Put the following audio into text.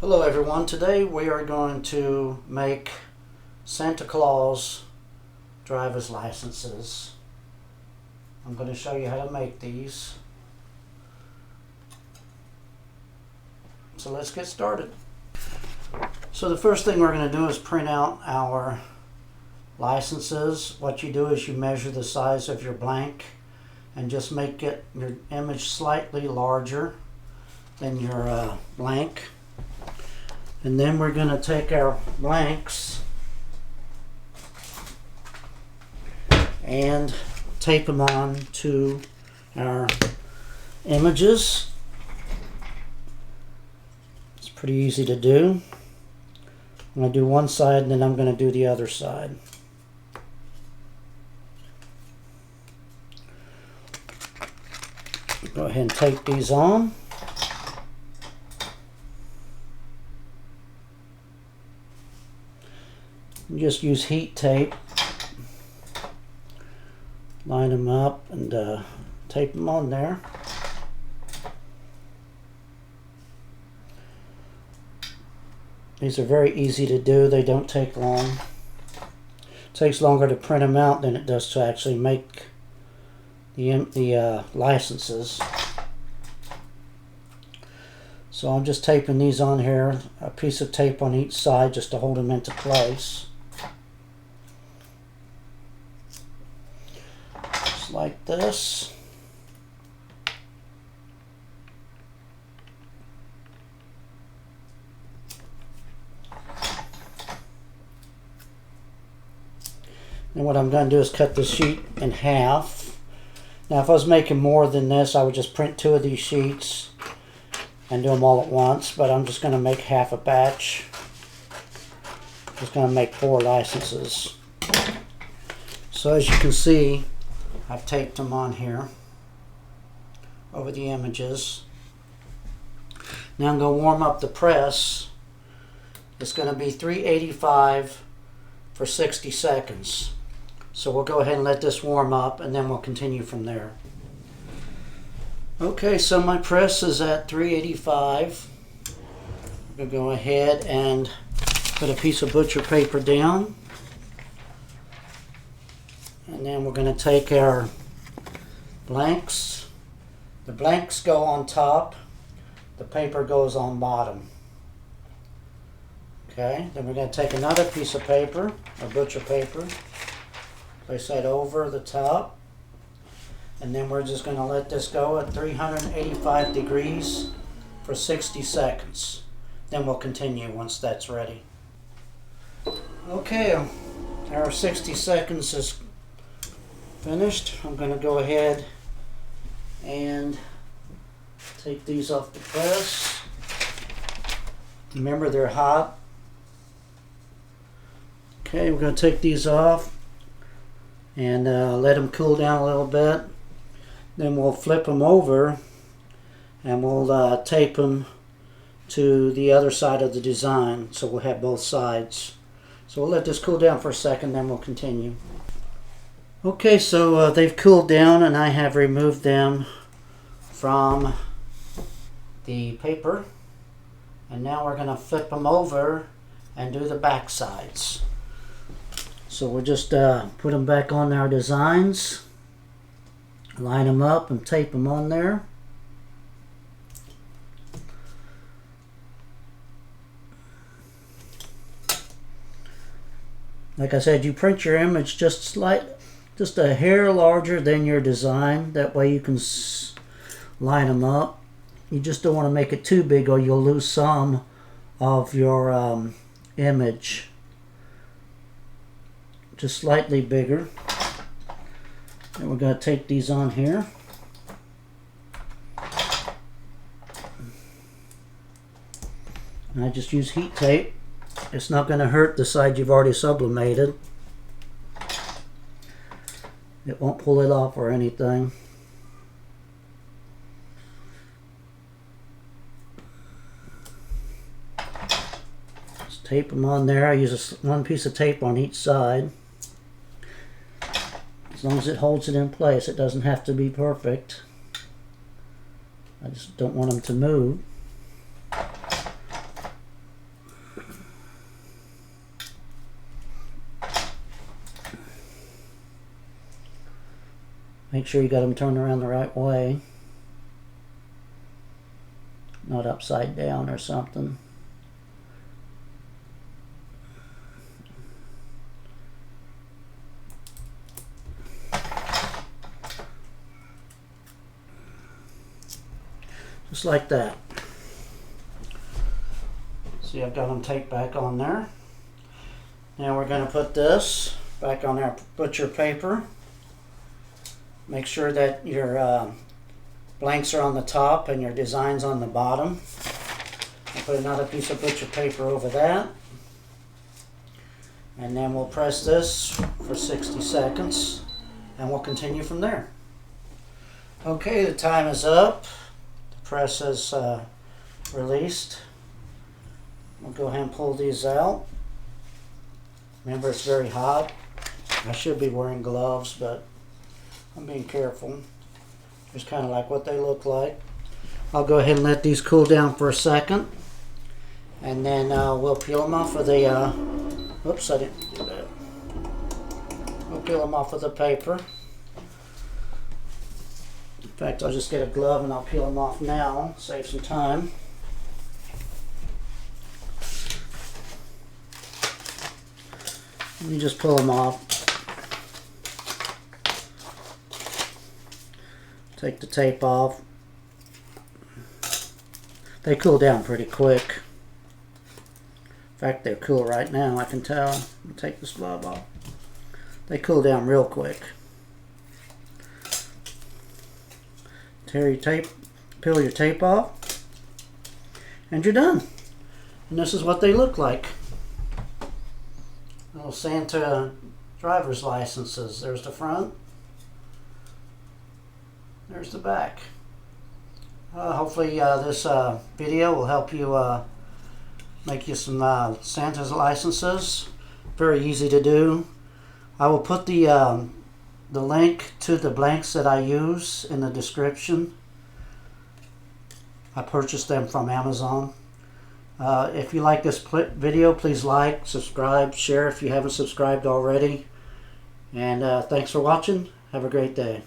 Hello everyone, today we are going to make Santa Claus driver's licenses. I'm going to show you how to make these. So let's get started. So the first thing we're going to do is print out our licenses. What you do is you measure the size of your blank and just make your image slightly larger than your blank. And then we're going to take our blanks and tape them on to our images. It's pretty easy to do. I'm going to do one side and then I'm going to do the other side. Go ahead and tape these on. Just use heat tape, line them up and tape them on there. These are very easy to do, they don't take long. It takes longer to print them out than it does to actually make the licenses. So I'm just taping these on here, a piece of tape on each side just to hold them into place. Like this. And what I'm going to do is cut this sheet in half. Now if I was making more than this, I would just print 2 of these sheets and do them all at once, but I'm just going to make half a batch. Just going to make 4 licenses. So as you can see, I've taped them on here over the images. Now I'm going to warm up the press. It's going to be 385 for 60 seconds. So we'll go ahead and let this warm up and then we'll continue from there. Okay, so my press is at 385. I'm going to go ahead and put a piece of butcher paper down. And then we're going to take our blanks. The blanks go on top, the paper goes on bottom. Okay, then we're going to take another piece of paper, or butcher paper, place that over the top, and then we're just going to let this go at 385 degrees for 60 seconds. Then we'll continue once that's ready. Okay, our 60 seconds is finished. I'm going to go ahead and take these off the press. Remember, they're hot. Okay, we're going to take these off and let them cool down a little bit. Then we'll flip them over and we'll tape them to the other side of the design, so we'll have both sides. So we'll let this cool down for a second, then we'll continue. Okay, so they've cooled down and I have removed them from the paper. And now we're going to flip them over and do the back sides. So we'll just put them back on our designs, line them up and tape them on there. Like I said, you print your image just a hair larger than your design. That way you can line them up. You just don't want to make it too big or you'll lose some of your image. Just slightly bigger. And we're going to take these on here. And I just use heat tape. It's not going to hurt the side you've already sublimated. It won't pull it off or anything. Just tape them on there. I use one piece of tape on each side. As long as it holds it in place, it doesn't have to be perfect. I just don't want them to move. Make sure you got them turned around the right way, not upside down or something. Just like that. See, I've got them taped back on there. Now we're going to put this back on our butcher paper. Make sure that your blanks are on the top and your designs on the bottom. I'll put another piece of butcher paper over that. And then we'll press this for 60 seconds and we'll continue from there. Okay, the time is up. The press is released. We'll go ahead and pull these out. Remember, it's very hot. I should be wearing gloves, but I'm being careful. Just kind of like what they look like. I'll go ahead and let these cool down for a second. And then we'll peel them off of the, oops, I didn't do that. We'll peel them off of the paper. In fact, I'll just get a glove and I'll peel them off now, save some time. Let me just pull them off. Take the tape off. They cool down pretty quick. In fact, they're cool right now, I can tell. I'll take this glove off. They cool down real quick. Tear your tape, peel your tape off, and you're done. And this is what they look like. Little Santa driver's licenses. There's the front. There's the back. Hopefully this video will help you make you some Santa's licenses. Very easy to do. I will put the link to the blanks that I use in the description. I purchased them from Amazon. If you like this video, please like, subscribe, share if you haven't subscribed already. And thanks for watching. Have a great day.